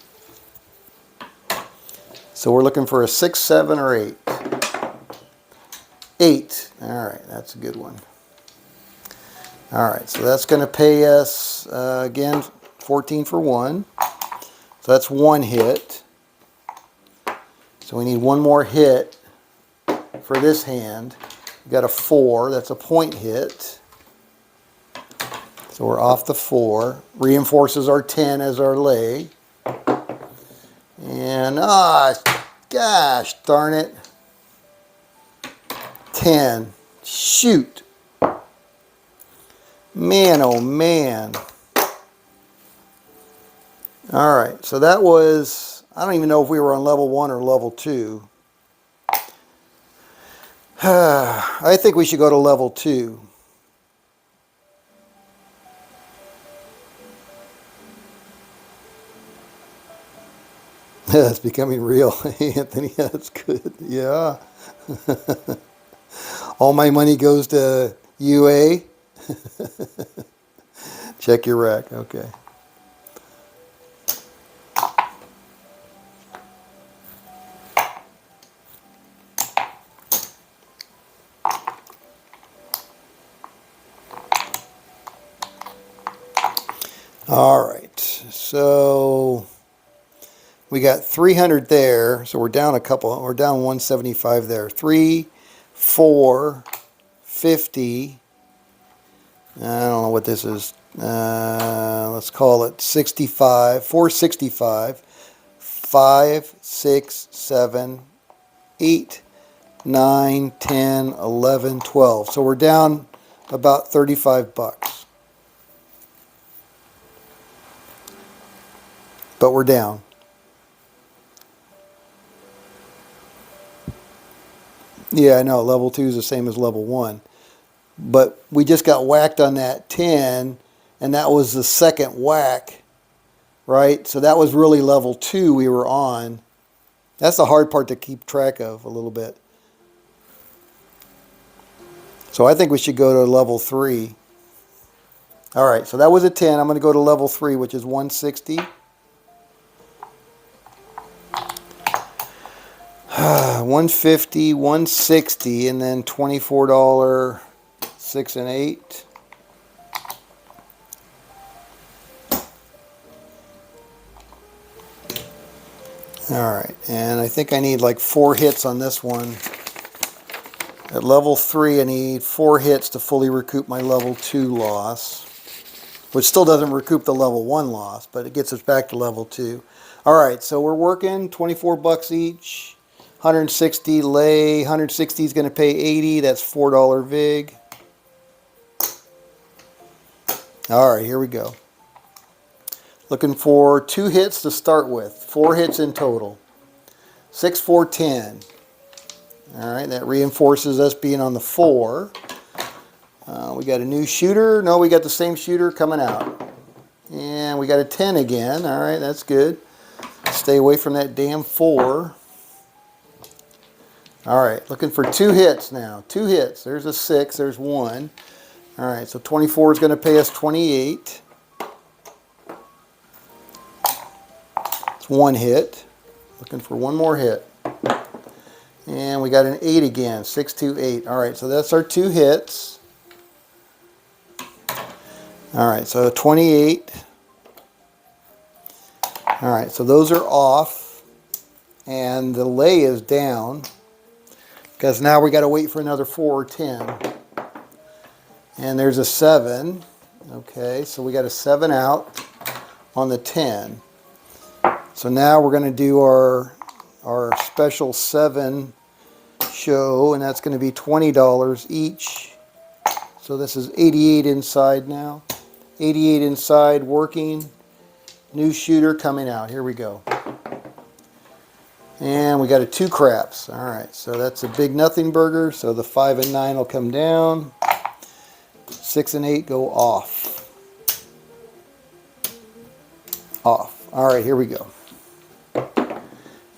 So we're looking for a 6, 7, or 8. 8. Alright, that's a good one. Alright, so that's going to pay us, again, 14 for 1. So that's 1 hit. So we need 1 more hit for this hand. We got a 4. That's a point hit. So we're off the 4. Reinforces our 10 as our lay. And, gosh darn it. 10. Shoot. Man, oh man. Alright, so that was, I don't even know if we were on level 1 or level 2. I think we should go to level 2. It's becoming real, Anthony. That's good. Yeah. All my money goes to UA. Check your rack. Okay. All right. So we got 300 there, so we're down a couple. We're down 175 there. 3, 4, 50. I don't know what this is. Let's call it 65. 465. 5, 6, 7, 8, 9, 10, 11, 12. So we're down about 35 bucks. But we're down. Yeah, I know, level 2 is the same as level 1. But we just got whacked on that 10, and that was the second whack, right? So that was really level 2 we were on. That's the hard part to keep track of a little bit. So I think we should go to level 3. All right, so that was a 10. I'm going to go to level 3, which is 160. 150, 160, and then $24, 6 and 8. Alright, and I think I need like 4 hits on this one. At level 3, I need 4 hits to fully recoup my level 2 loss. Which still doesn't recoup the level 1 loss, but it gets us back to level 2. Alright, so we're working 24 bucks each. 160 lay, 160 is going to pay 80, that's $4 VIG. Alright, here we go. Looking for 2 hits to start with, 4 hits in total. 6, 4, 10. All right, that reinforces us being on the 4. We got a new shooter. No, we got the same shooter coming out. And we got a 10 again. All right, that's good. Stay away from that damn 4. All right, looking for 2 hits now. 2 hits. There's a 6. There's 1. All right, so 24 is going to pay us 28. It's 1 hit. Looking for 1 more hit. And we got an 8 again. 6, 2, 8. All right, so that's our 2 hits. All right, so 28. All right, so those are off. And the lay is down. Because now we got to wait for another 4 or 10. And there's a 7. Okay, so we got a 7 out on the 10. So now we're going to do our special 7 show, and that's going to be $20 each. So this is 88 inside now. 88 inside working. New shooter coming out. Here we go. And we got a 2 craps. All right, so that's a big nothing burger. So the 5 and 9 will come down. 6 and 8 go off. Off. All right, here we go.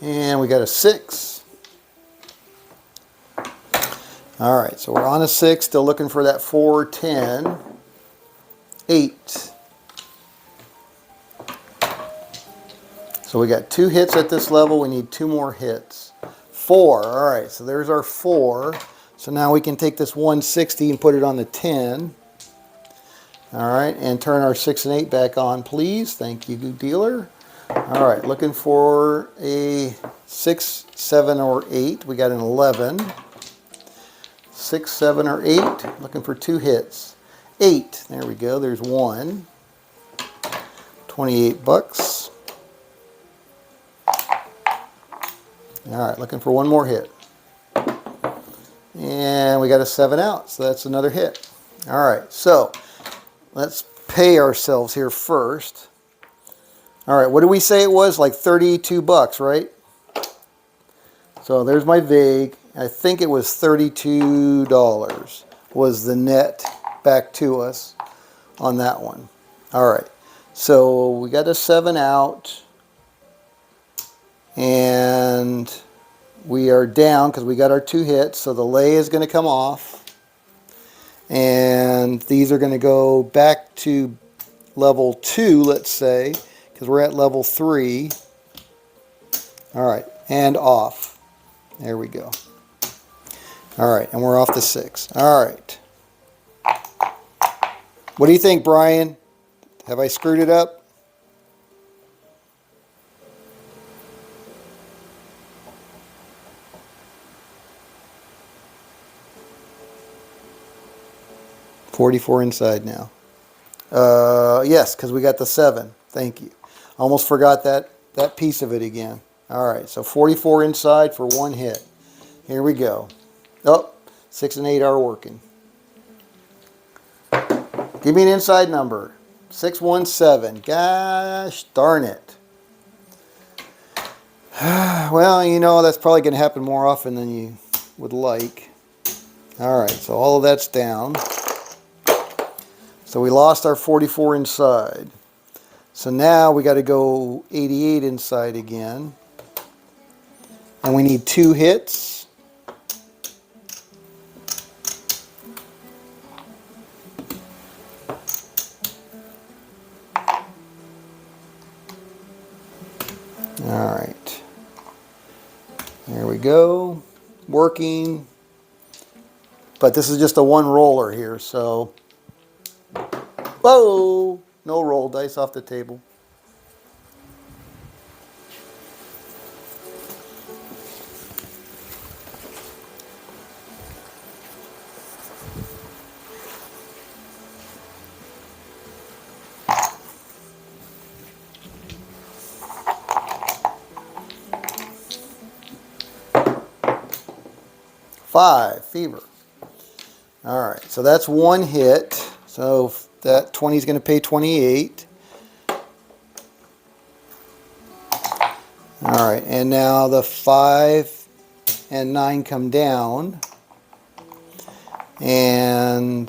And we got a 6. All right, so we're on a 6, still looking for that 4, 10, 8. So we got 2 hits at this level. We need 2 more hits. 4. All right, so there's our 4. So now we can take this 160 and put it on the 10. All right, and turn our 6 and 8 back on, please. Thank you, dealer. All right, looking for a 6, 7, or 8. We got an 11. 6, 7, or 8. Looking for 2 hits. 8. There we go. There's 1. 28 bucks. All right, looking for 1 more hit. And we got a 7 out, so that's another hit. All right, so let's pay ourselves here first. All right, what did we say it was? Like 32 bucks, right? So there's my VIG. I think it was $32 was the net back to us on that one. All right, so we got a 7 out. And we are down because we got our 2 hits. So the lay is going to come off. And these are going to go back to level 2, let's say, because we're at level 3. All right, and off. There we go. All right, and we're off to 6. All right. What do you think, Brian? Have I screwed it up? $44 inside now. Yes, because we got the 7. Thank you. Almost forgot that piece of it again. All right, so 44 inside for 1 hit. Here we go. Oh, 6 and 8 are working. Give me an inside number. 617. Gosh darn it. Well, you know, that's probably going to happen more often than you would like. All right, so all of that's down. So we lost our 44 inside. So now we got to go 88 inside again. And we need 2 hits. All right. There we go. Working. But this is just a 1 roller here, so... Whoa! No roll dice off the table. Five, fever. All right, so that's 1 hit. So that 20 is going to pay 28. All right, and now the 5 and 9 come down, and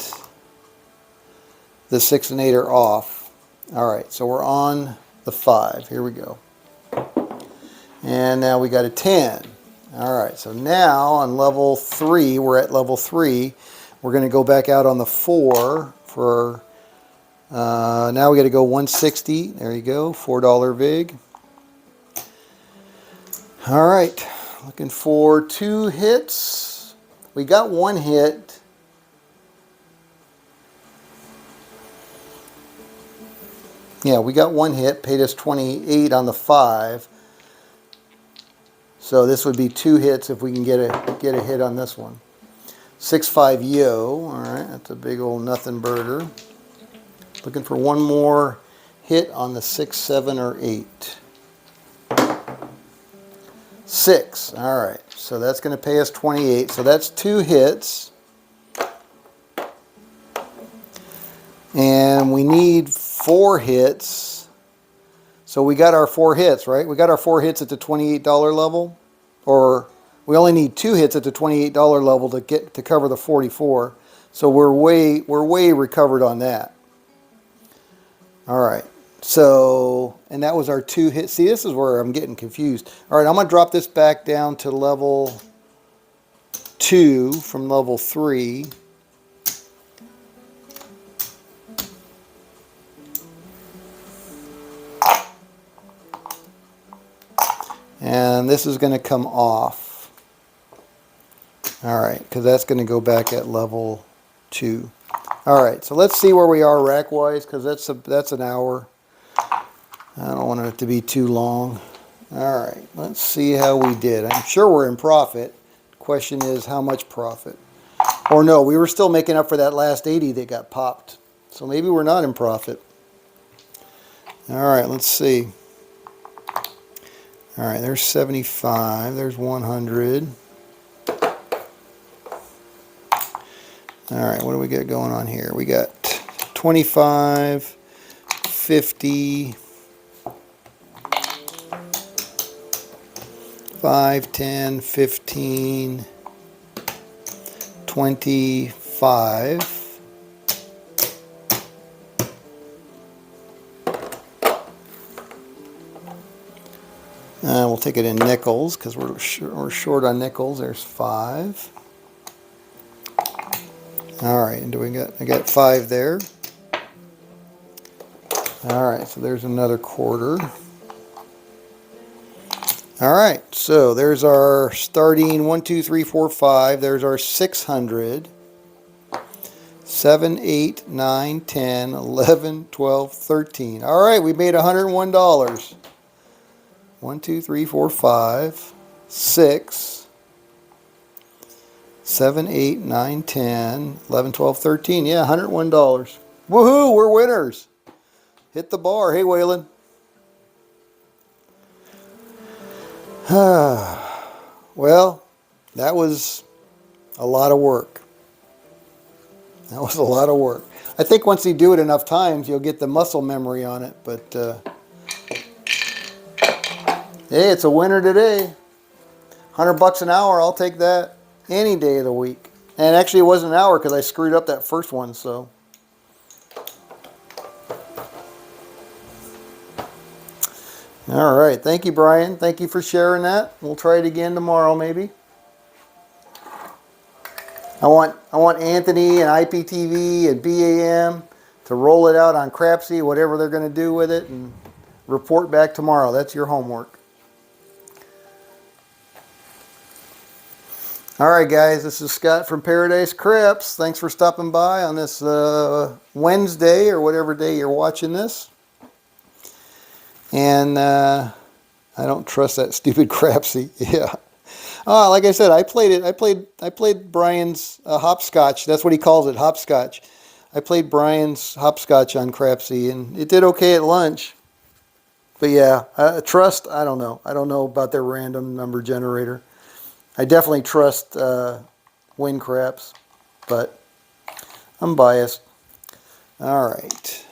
the 6 and 8 are off. All right, so we're on the 5. Here we go. And now we got a 10. All right, so now on level 3, we're at level 3. We're going to go back out on the 4 for, now we got to go 160. There you go, $4 VIG. All right, looking for 2 hits. We got 1 hit. Yeah, we got 1 hit, paid us 28 on the 5. So this would be 2 hits if we can get a hit on this one. 6-5 yo. All right, that's a big old nothing burger. Looking for 1 more hit on the 6, 7, or 8. 6. All right, so that's going to pay us 28. So that's 2 hits. And we need 4 hits. So we got our 4 hits, right? We got our 4 hits at the $28 level. Or we only need 2 hits at the $28 level to cover the 44. So we're way recovered on that. All right. So, and that was our 2 hits. See, this is where I'm getting confused. All right, I'm going to drop this back down to level 2 from level 3. And this is going to come off. All right, because that's going to go back at level 2. All right, so let's see where we are rack-wise, because that's an hour. I don't want it to be too long. All right, let's see how we did. I'm sure we're in profit. Question is, how much profit? Or no, we were still making up for that last 80 that got popped. So maybe we're not in profit. All right, let's see. All right, there's 75, there's 100. All right, what do we got going on here? We got 25, 50, 5, 10, 15, 25. We'll take it in nickels because we're short on nickels. There's 5. All right, and I got 5 there. All right, so there's another quarter. All right, so there's our starting 1, 2, 3, 4, 5. There's our 600. 7, 8, 9, 10, 11, 12, 13. All right, we made $101. 1, 2, 3, 4, 5, 6, 7, 8, 9, 10, 11, 12, 13. Yeah, $101. Woohoo, we're winners. Hit the bar. Hey, Waylon. Well, that was a lot of work. That was a lot of work. I think once you do it enough times, you'll get the muscle memory on it. But, hey, it's a winner today. $100 an hour, I'll take that any day of the week. And actually, it wasn't an hour because I screwed up that first one, so. All right, thank you, Brian. Thank you for sharing that. We'll try it again tomorrow, maybe. I want Anthony and IPTV and BAM to roll it out on Crapsy, whatever they're going to do with it, and report back tomorrow. That's your homework. All right, guys, this is Scott from Paradise Craps. Thanks for stopping by on this Wednesday or whatever day you're watching this. And I don't trust that stupid Crapsy. Yeah. Like I said, I played it. I played Brian's hopscotch. That's what he calls it, hopscotch. I played Brian's hopscotch on Crapsy, and it did okay at lunch. But yeah, trust, I don't know. I don't know about their random number generator. I definitely trust WinCraps, but I'm biased. All right.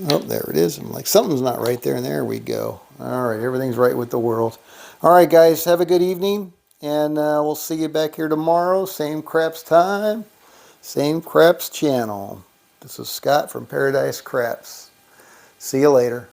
Oh, there it is. I'm like, something's not right there, and there we go. All right, everything's right with the world. All right, guys, have a good evening, and we'll see you back here tomorrow. Same craps time, same craps channel. This is Scott from Paradise Craps. See you later.